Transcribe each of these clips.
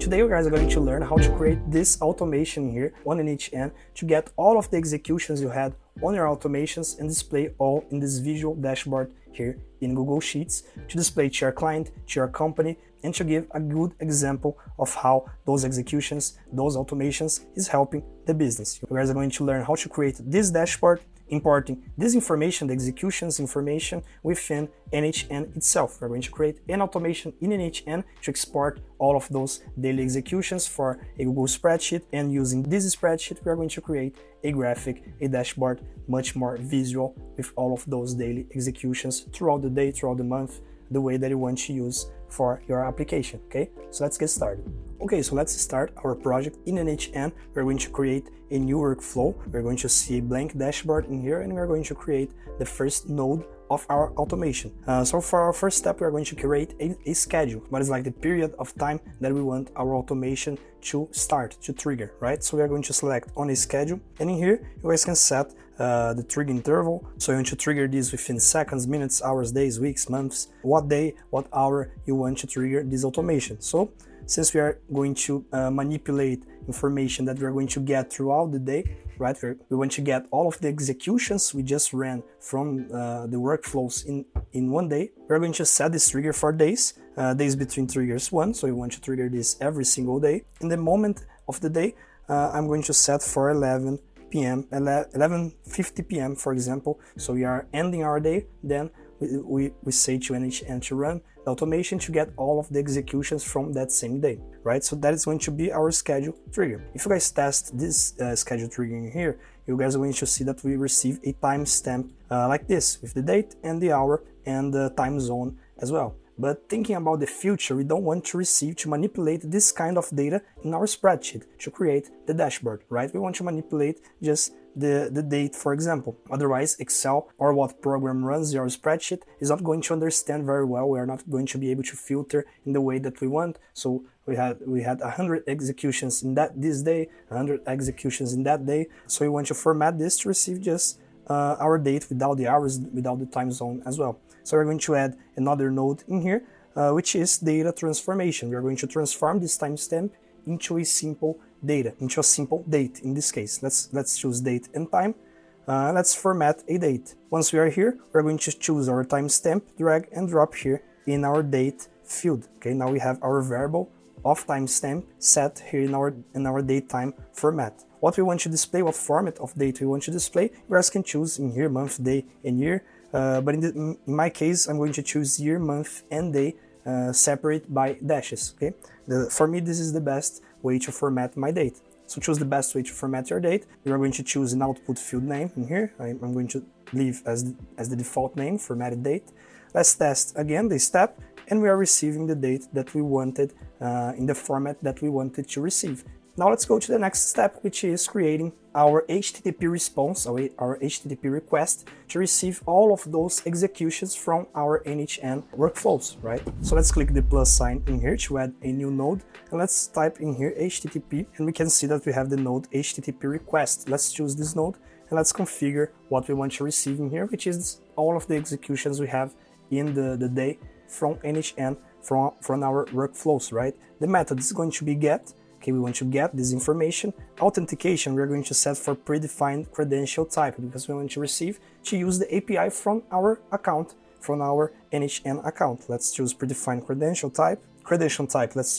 Today you guys are going to learn how to create this automation here on n8n to get all of the executions you had on your automations and display all in this visual dashboard here in Google Sheets to display to your client, to your company, and to give a good example of how those executions, those automations is helping the business. You guys are going to learn how to create this dashboard, importing this information, the executions information within n8n itself. We're going to create an automation in n8n to export all of those daily executions for a Google spreadsheet, and using this spreadsheet we are going to create a graphic, a dashboard, much more visual with all of those daily executions throughout the day, throughout the month, the way that you want to use for your application. Okay, so let's get started. Okay, so let's start our project in n8n. We're going to create a new workflow. We're going to see a blank dashboard in here, and we're going to create the first node of our automation. So for our first step, we're going to create a schedule, what is like the period of time that we want our automation to start, to trigger, right? So we're going to select on a schedule, and in here you guys can set the trigger interval. So you want to trigger this within seconds, minutes, hours, days, weeks, months, what day, what hour you want to trigger this automation. So since we are going to manipulate information that we're going to get throughout the day, right? We want to get all of the executions we just ran from the workflows in one day. We're going to set this trigger for days, days between triggers 1. So we want to trigger this every single day. In the moment of the day, I'm going to set for 11 p.m., 11:50 p.m. for example. So we are ending our day, then we say to n8n to run the automation to get all of the executions from that same day, right? So that is going to be our schedule trigger. If you guys test this schedule triggering here, you guys are going to see that we receive a timestamp like this with the date and the hour and the time zone as well. But thinking about the future, we don't want to manipulate this kind of data in our spreadsheet to create the dashboard, right? We want to manipulate just the date, for example. Otherwise, Excel or what program runs your spreadsheet is not going to understand very well. We are not going to be able to filter in the way that we want. So we had 100 executions in this day, 100 executions in that day. So we want to format this to receive just our date without the hours, without the time zone as well. So we're going to add another node in here, which is data transformation. We are going to transform this timestamp into a simple data, into a simple date in this case. Let's choose date and time. Let's format a date. Once we are here, we're going to choose our timestamp, drag and drop here in our date field. Okay, now we have our variable of timestamp set here in our date time format. What we want to display, what format of date we want to display, you guys can choose in here month, day, and year. But in my case, I'm going to choose year, month, and day separate by dashes. Okay, for me, this is the best way to format my date. So choose the best way to format your date. We are going to choose an output field name in here. I'm going to leave as the default name, formatted date. Let's test again this step, and we are receiving the date that we wanted in the format that we wanted to receive. Now let's go to the next step, which is creating our HTTP response, our HTTP request to receive all of those executions from our n8n workflows, right? So let's click the plus sign in here to add a new node, and let's type in here HTTP, and we can see that we have the node HTTP request. Let's choose this node, and let's configure what we want to receive in here, which is all of the executions we have in the day from n8n, from our workflows, right? The method is going to be get. Okay, we want to get this information. Authentication, we're going to set for predefined credential type because we want to use the API from our account, from our n8n account. Let's choose predefined credential type. Credential type, let's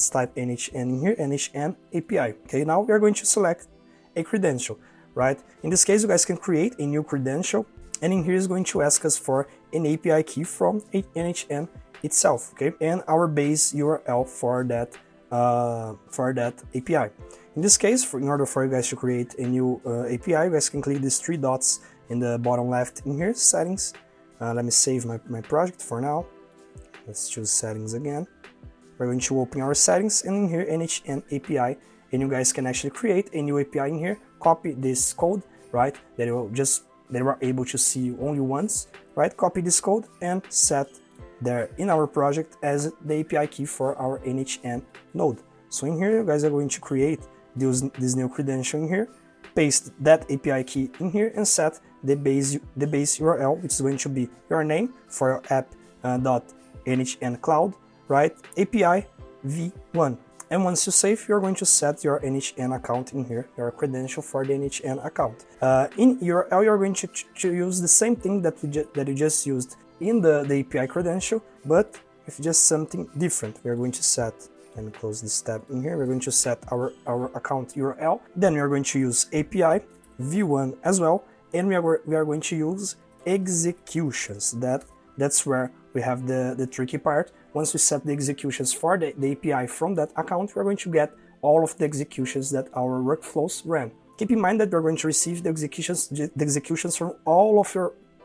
type n8n in here, n8n API. Okay, now we are going to select a credential, right? In this case, you guys can create a new credential, and in here is going to ask us for an API key from n8n itself, okay? And our base URL for that API. In this case, in order for you guys to create a new API, you guys can click these 3 dots in the bottom left in here, settings. Let me save my project for now. Let's choose settings again. We're going to open our settings, and in here n8n API, and you guys can actually create a new API in here, copy this code, right, that you are able to see only once, right? Copy this code and set there in our project as the API key for our n8n node. So in here, you guys are going to create this new credential in here, paste that API key in here, and set the base URL, which is going to be your name for your app .n8n cloud, right? API v1. And once you save, you're going to set your n8n account in here, your credential for the n8n account. In URL, you're going to use the same thing that you just used in the API credential, but with just something different. We're going to set, let me close this tab in here, we're going to set our account URL, then we are going to use API, v1 as well, and we are going to use executions. That's where we have the tricky part. Once we set the executions for the API from that account, we're going to get all of the executions that our workflows ran. Keep in mind that we're going to receive the executions from all of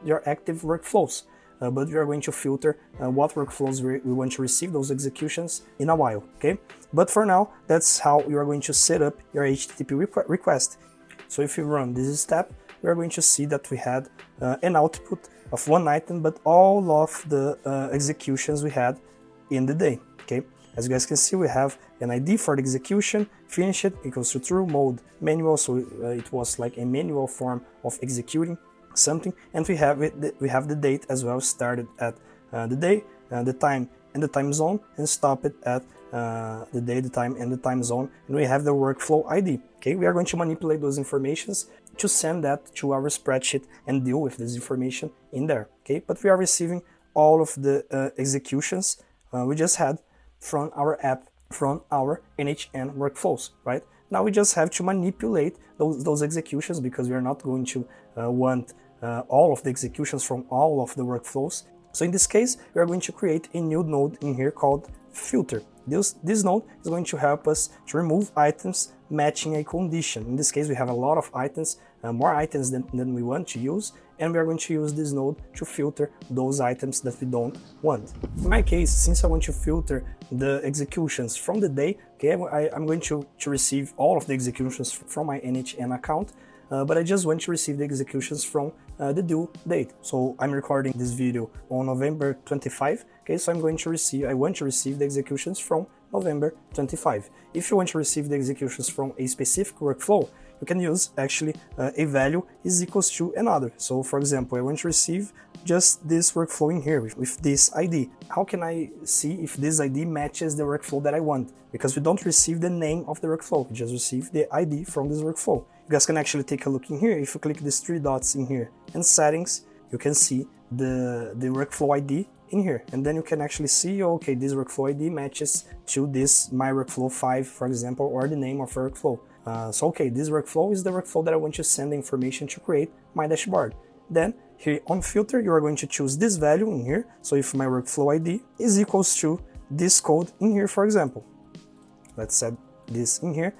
your active workflows, but we are going to filter what workflows we want to receive those executions in a while, okay? But for now, that's how you are going to set up your HTTP request. So if you run this step, we are going to see that we had an output of one item, but all of the executions we had in the day, okay? As you guys can see, we have an ID for the execution, finish it equals to true, mode manual, so it was like a manual form of executing something, and we have the date as well, started at the day, the time and the time zone, and stop it at the day, the time and the time zone, and we have the workflow ID. Okay, we are going to manipulate those informations to send that to our spreadsheet and deal with this information in there. Okay, but we are receiving all of the executions we just had from our app, from our n8n workflows, right? Now we just have to manipulate those executions, because we are not going to want all of the executions from all of the workflows. So in this case, we are going to create a new node in here called filter. This node is going to help us to remove items matching a condition. In this case, we have a lot of items, more items than we want to use, and we are going to use this node to filter those items that we don't want. In my case, since I want to filter the executions from the day, okay, I'm going to receive all of the executions from my n8n account, but I just want to receive the executions from the due date. So I'm recording this video on November 25, okay, so I want to receive the executions from November 25. If you want to receive the executions from a specific workflow, you can use actually a value is equals to another. So for example, I want to receive just this workflow in here with this ID. How can I see if this ID matches the workflow that I want? Because we don't receive the name of the workflow, we just receive the ID from this workflow. You guys can actually take a look in here. If you click these three dots in here and settings, you can see the workflow ID in here, and then you can actually see, okay, this workflow ID matches to this my workflow 5, for example, or the name of a workflow. So okay, this workflow is the workflow that I want to send the information to create my dashboard. Then here on filter, you are going to choose this value in here. So if my workflow ID is equals to this code in here, for example, let's set this in here.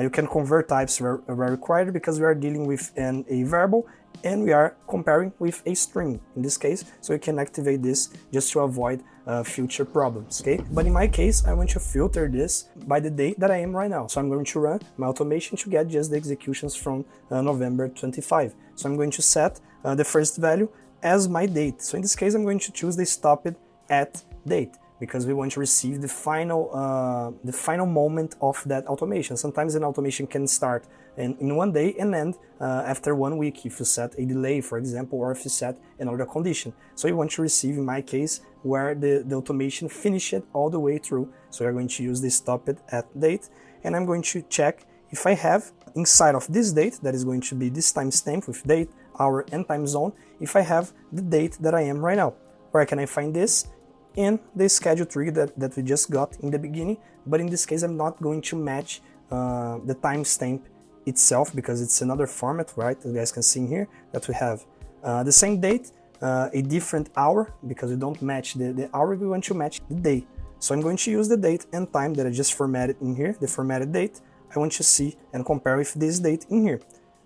You can convert types where required, because we are dealing with a variable and we are comparing with a string in this case, so you can activate this just to avoid future problems, okay? But in my case, I want to filter this by the date that I am right now. So I'm going to run my automation to get just the executions from November 25. So I'm going to set the first value as my date. So in this case, I'm going to choose the stop it at date, because we want to receive the final moment of that automation. Sometimes an automation can start in one day and end after 1 week if you set a delay, for example, or if you set another condition. So you want to receive, in my case, where the automation finished it all the way through. So you're going to use the stop it at date, and I'm going to check if I have inside of this date, that is going to be this timestamp with date, hour, and time zone, if I have the date that I am right now. Where can I find this? In the schedule trigger that we just got in the beginning, but in this case I'm not going to match the timestamp itself, because it's another format, right? You guys can see in here that we have the same date, a different hour, because we don't match the hour, we want to match the day. So I'm going to use the date and time that I just formatted in here, the formatted date. I want to see and compare with this date in here.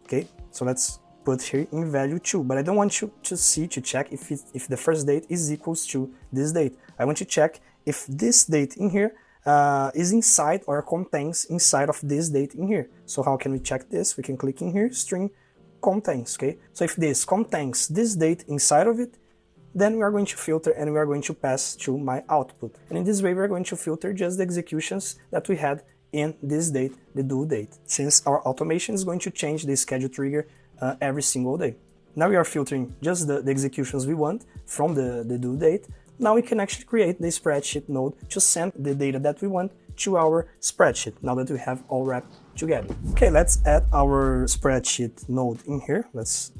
Okay, so let's put here in value 2, but I don't want you to check if the first date is equals to this date. I want to check if this date in here is inside or contains inside of this date in here. So how can we check this? We can click in here, string contains, okay? So if this contains this date inside of it, then we are going to filter and we are going to pass to my output. And in this way, we're going to filter just the executions that we had in this date, the due date, since our automation is going to change the schedule trigger every single day. Now we are filtering just the executions we want from the due date. Now we can actually create the spreadsheet node to send the data that we want to our spreadsheet, now that we have all wrapped together. Okay, let's add our spreadsheet node in here. Let's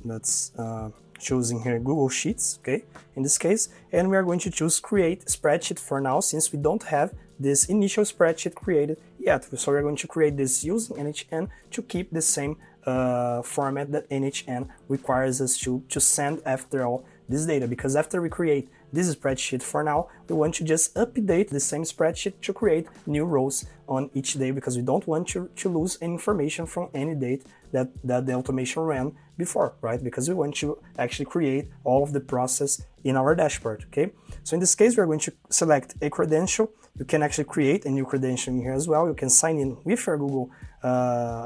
choose in here Google Sheets, okay, in this case, and we are going to choose create spreadsheet for now, since we don't have this initial spreadsheet created yet. So we're going to create this using n8n to keep the same format that n8n requires us to send after all this data, because after we create this spreadsheet for now, we want to just update the same spreadsheet to create new rows on each day, because we don't want to lose any information from any date that the automation ran before, right? Because we want to actually create all of the process in our dashboard, okay? So in this case, we're going to select a credential. You can actually create a new credential in here as well. You can sign in with your Google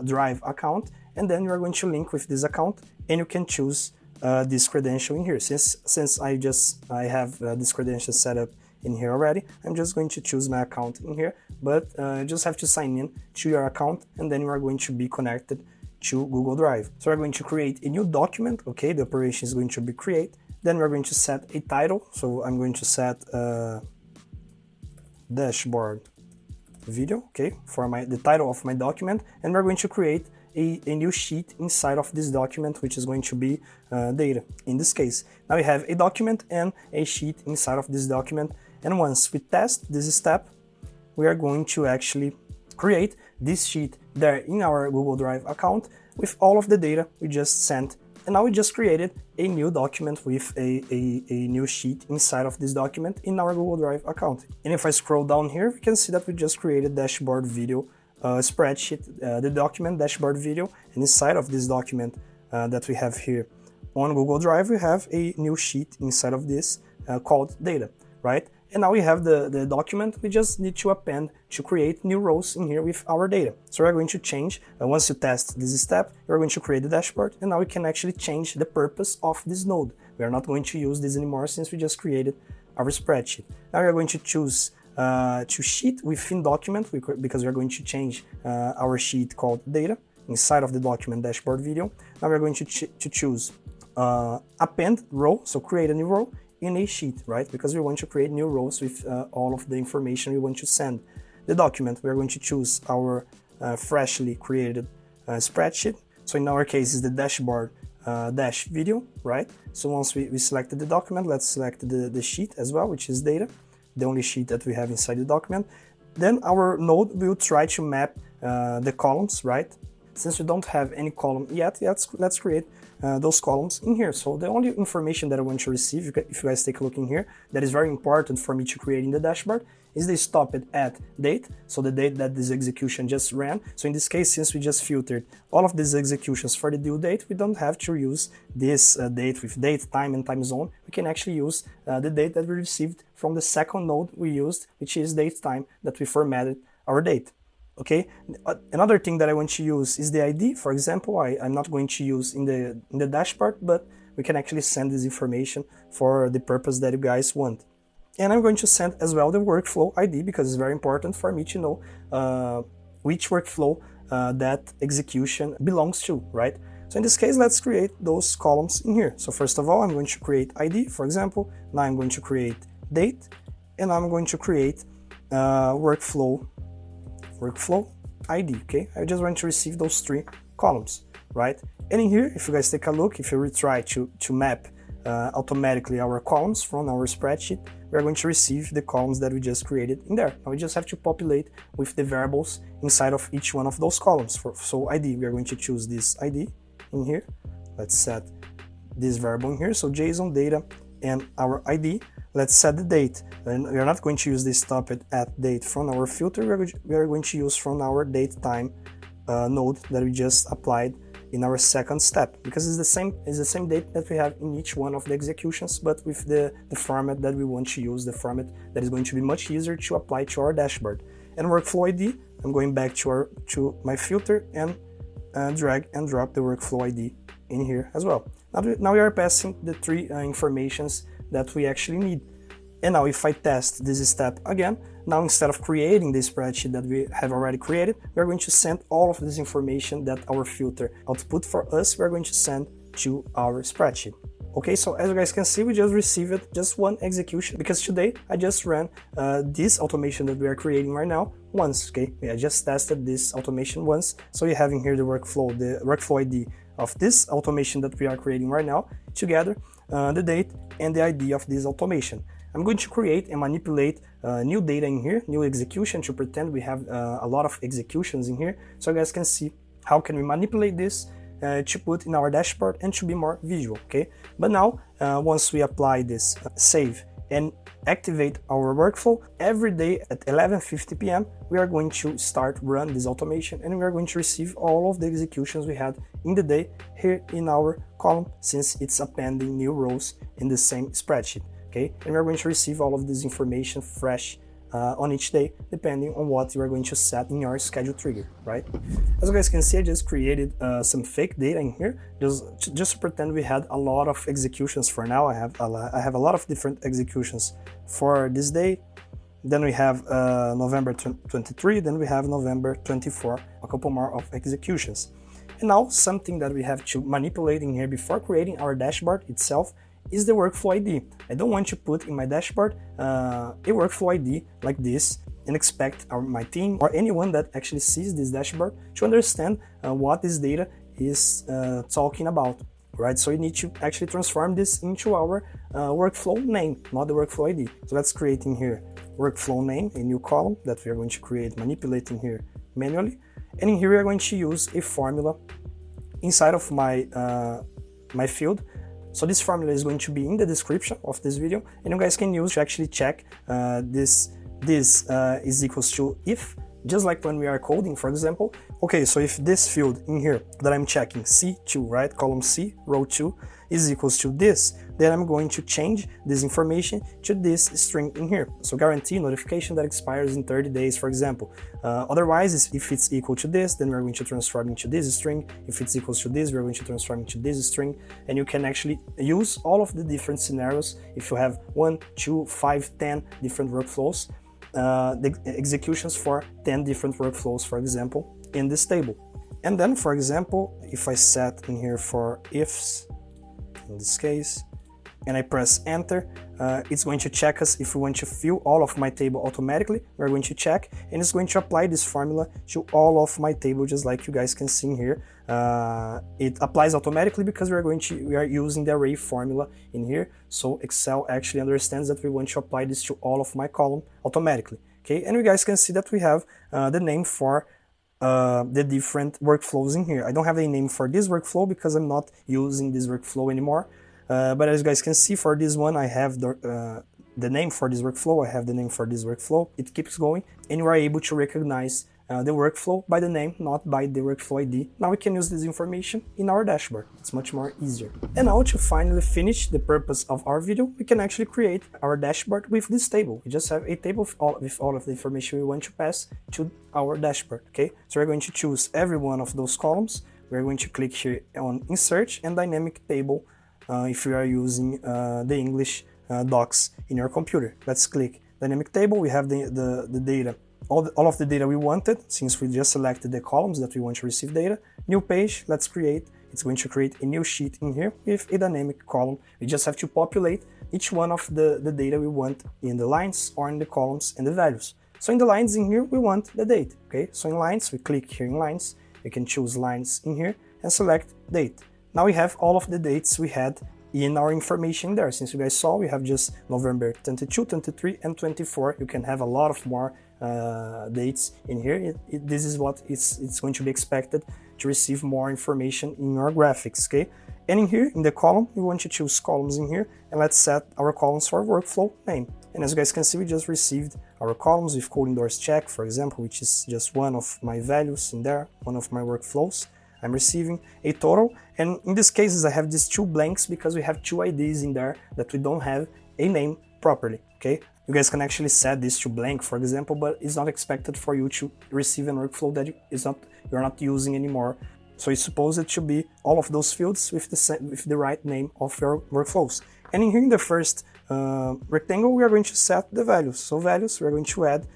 Drive account, and then you are going to link with this account, and you can choose this credential in here. Since I have this credential set up in here already, I'm just going to choose my account in here, but you just have to sign in to your account, and then you are going to be connected to Google Drive. So we're going to create a new document, okay? The operation is going to be create. Then we're going to set a title. So I'm going to set dashboard video, okay, for the title of my document, and we're going to create a new sheet inside of this document, which is going to be data in this case. Now we have a document and a sheet inside of this document, and once we test this step, we are going to actually create this sheet there in our Google Drive account with all of the data we just sent. And now we just created a new document with a new sheet inside of this document in our Google Drive account. And if I scroll down here, we can see that we just created dashboard video spreadsheet, the document dashboard video, and inside of this document that we have here on Google Drive, we have a new sheet inside of this called data, right? And now we have the document. We just need to append to create new rows in here with our data. So we're going to change, once you test this step, you're going to create the dashboard, and now we can actually change the purpose of this node. We are not going to use this anymore since we just created our spreadsheet. Now we're going to choose to sheet within document, because we're going to change our sheet called data inside of the document dashboard video. Now we're going to choose append row, so create a new row in a sheet, right? Because we want to create new rows with all of the information we want to send. The document, we're going to choose our freshly created spreadsheet. So in our case, is the dashboard dash video, right? So once we selected the document, let's select the sheet as well, which is data, the only sheet that we have inside the document. Then our node will try to map the columns, right? Since we don't have any column yet, let's create those columns in here. So the only information that I want to receive, if you guys take a look in here, that is very important for me to create in the dashboard, is the stopped at date, so the date that this execution just ran. So in this case, since we just filtered all of these executions for the due date, we don't have to use this date with date, time, and time zone. We can actually use the date that we received from the second node we used, which is date time, that we formatted our date. Okay, another thing that I want to use is the ID. For example, I'm not going to use in the dashboard, but we can actually send this information for the purpose that you guys want. And I'm going to send as well the workflow ID, because it's very important for me to know which workflow that execution belongs to, right? So in this case, let's create those columns in here. So first of all, I'm going to create ID, for example. Now I'm going to create date, and I'm going to create workflow ID, okay? I just want to receive those three columns, right? And in here, if you guys take a look, if you retry to map automatically our columns from our spreadsheet, we're going to receive the columns that we just created in there. Now we just have to populate with the variables inside of each one of those columns. So ID, we are going to choose this ID in here. Let's set this variable in here. So JSON data and our ID. Let's set the date, and we are not going to use this stopped at date from our filter. We are going to use from our date time node that we just applied in our second step, because it's the same date that we have in each one of the executions, but with the format that we want to use, the format that is going to be much easier to apply to our dashboard. And workflow ID, I'm going back to my filter and drag and drop the workflow ID in here as well. Now we are passing the three informations that we actually need. And now if I test this step again, now instead of creating the spreadsheet that we have already created, we're going to send all of this information that our filter output for us, we're going to send to our spreadsheet. Okay, so as you guys can see, we just received just one execution because today I just ran this automation that we are creating right now once. Okay, I just tested this automation once. So you're having here the workflow ID of this automation that we are creating right now together, the date and the ID of this automation. I'm going to create and manipulate new data in here, new execution, to pretend we have a lot of executions in here, so you guys can see how can we manipulate this to put in our dashboard and to be more visual. Okay, but now once we apply this save and activate our workflow, every day at 11:50 p.m. we are going to start run this automation, and we are going to receive all of the executions we had in the day here in our column, since it's appending new rows in the same spreadsheet. Okay, and we're going to receive all of this information fresh on each day, depending on what you are going to set in your schedule trigger, right? As you guys can see, I just created some fake data in here, just to pretend we had a lot of executions. For now, I have a lot of different executions for this day. Then we have November 23, then we have November 24, a couple more of executions. And now something that we have to manipulate in here before creating our dashboard itself is the workflow ID. I don't want to put in my dashboard a workflow ID like this and expect my team or anyone that actually sees this dashboard to understand what this data is talking about, right? So you need to actually transform this into our workflow name, not the workflow ID. So let's create in here workflow name, a new column that we are going to create, manipulating here manually. And in here we are going to use a formula inside of my my field. So this formula is going to be in the description of this video, and you guys can use to actually check this is equals to if, just like when we are coding, for example. Okay, so if this field in here that I'm checking, C2, right, column C, row 2, is equals to this, then I'm going to change this information to this string in here. So guarantee notification that expires in 30 days, for example. Otherwise, if it's equal to this, then we're going to transform into this string. If it's equals to this, we're going to transform into this string. And you can actually use all of the different scenarios. If you have 1, 2, 5, 10 different workflows, the executions for 10 different workflows, for example, in this table. And then, for example, if I set in here for ifs, in this case, and I press enter, it's going to check us if we want to fill all of my table automatically. We're going to check, and it's going to apply this formula to all of my table, just like you guys can see here. It applies automatically because we are using the array formula in here. So Excel actually understands that we want to apply this to all of my column automatically. Okay, and you guys can see that we have the name for the different workflows in here. I don't have a name for this workflow because I'm not using this workflow anymore. But as you guys can see, for this one, I have the name for this workflow, I have the name for this workflow. It keeps going, and you are able to recognize the workflow by the name, not by the workflow ID. Now we can use this information in our dashboard. It's much more easier. And now to finally finish the purpose of our video, we can actually create our dashboard with this table. We just have a table with all of the information we want to pass to our dashboard, okay? So we're going to choose every one of those columns. We're going to click here on Insert and Dynamic Table if you are using the English docs in your computer. Let's click Dynamic Table. We have the data, all of the data we wanted, since we just selected the columns that we want to receive data. New page, let's create. It's going to create a new sheet in here with a dynamic column. We just have to populate each one of the data we want in the lines or in the columns and the values. So in the lines in here, we want the date, okay? So in lines, we click here in lines. We can choose lines in here and select date. Now we have all of the dates we had in our information there. Since you guys saw, we have just November 22, 23, and 24. You can have a lot of more dates in here. This is what it's going to be expected to receive more information in your graphics, okay? And in here, in the column, we want to choose columns in here, and let's set our columns for workflow name. And as you guys can see, we just received our columns with code indoors check, for example, which is just one of my values in there, one of my workflows. I'm receiving a total, and in these cases I have these two blanks because we have two IDs in there that we don't have a name properly, okay? You guys can actually set this to blank, for example, but it's not expected for you to receive a workflow that you're not using anymore. So it's supposed to be all of those fields with the right name of your workflows. And in here, in the first rectangle, we are going to set the values. So values, we are going to add,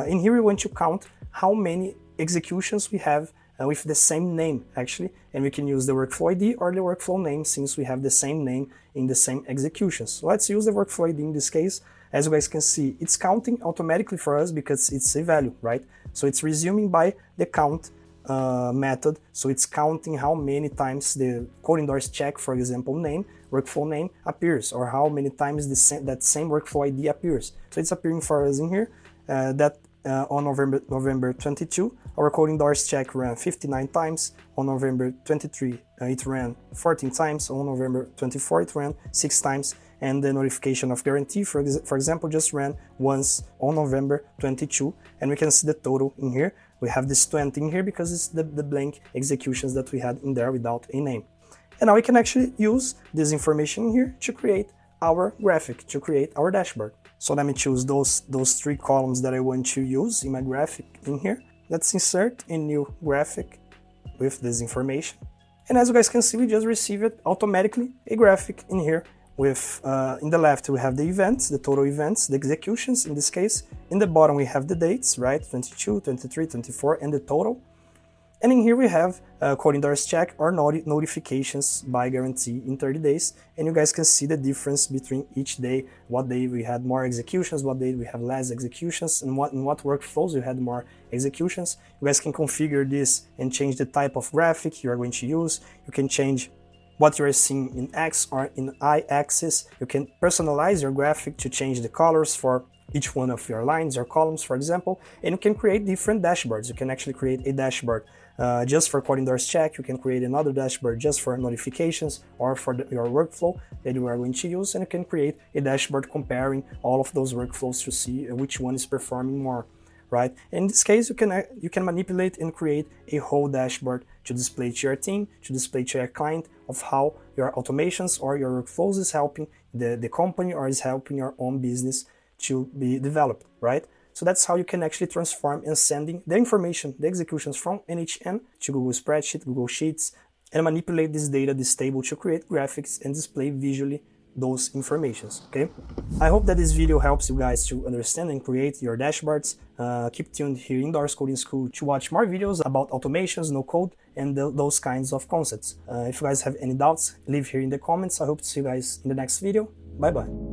in here we want to count how many executions we have with the same name actually, and we can use the workflow ID or the workflow name since we have the same name in the same executions. So let's use the workflow ID in this case. As you guys can see, it's counting automatically for us because it's a value, right? So it's resuming by the count method, so it's counting how many times the code endorse check, for example, name, workflow name appears, or how many times that same workflow ID appears. So it's appearing for us in here that on November 22, our code endorse check ran 59 times. On November 23, it ran 14 times. On November 24, it ran 6 times. And the notification of guarantee, for example, just ran once on November 22. And we can see the total in here. We have this 20 in here because it's the blank executions that we had in there without a name. And now we can actually use this information in here to create our graphic, to create our dashboard. So let me choose those 3 columns that I want to use in my graphic in here. Let's insert a new graphic with this information. And as you guys can see, we just received automatically a graphic in here with, in the left we have the events, the total events, the executions in this case. In the bottom we have the dates, right? 22, 23, 24, and the total. And in here we have code endorse check or notifications by guarantee in 30 days. And you guys can see the difference between each day, what day we had more executions, what day we have less executions, and in what workflows we had more executions. You guys can configure this and change the type of graphic you are going to use. You can change what you are seeing in X or in Y axis. You can personalize your graphic to change the colors for each one of your lines or columns, for example, and you can create different dashboards. You can actually create a dashboard just for code endorse check. You can create another dashboard just for notifications or for your workflow that you are going to use, and you can create a dashboard comparing all of those workflows to see which one is performing more, right? In this case, you can manipulate and create a whole dashboard to display to your team, to display to your client of how your automations or your workflows is helping the company or is helping your own business to be developed, right? So that's how you can actually transform and sending the information, the executions from n8n to Google Spreadsheet, Google Sheets, and manipulate this data, this table, to create graphics and display visually those informations, okay? I hope that this video helps you guys to understand and create your dashboards. Keep tuned here in Doors Coding School to watch more videos about automations, no code, and those kinds of concepts. If you guys have any doubts, leave here in the comments. I hope to see you guys in the next video. Bye bye.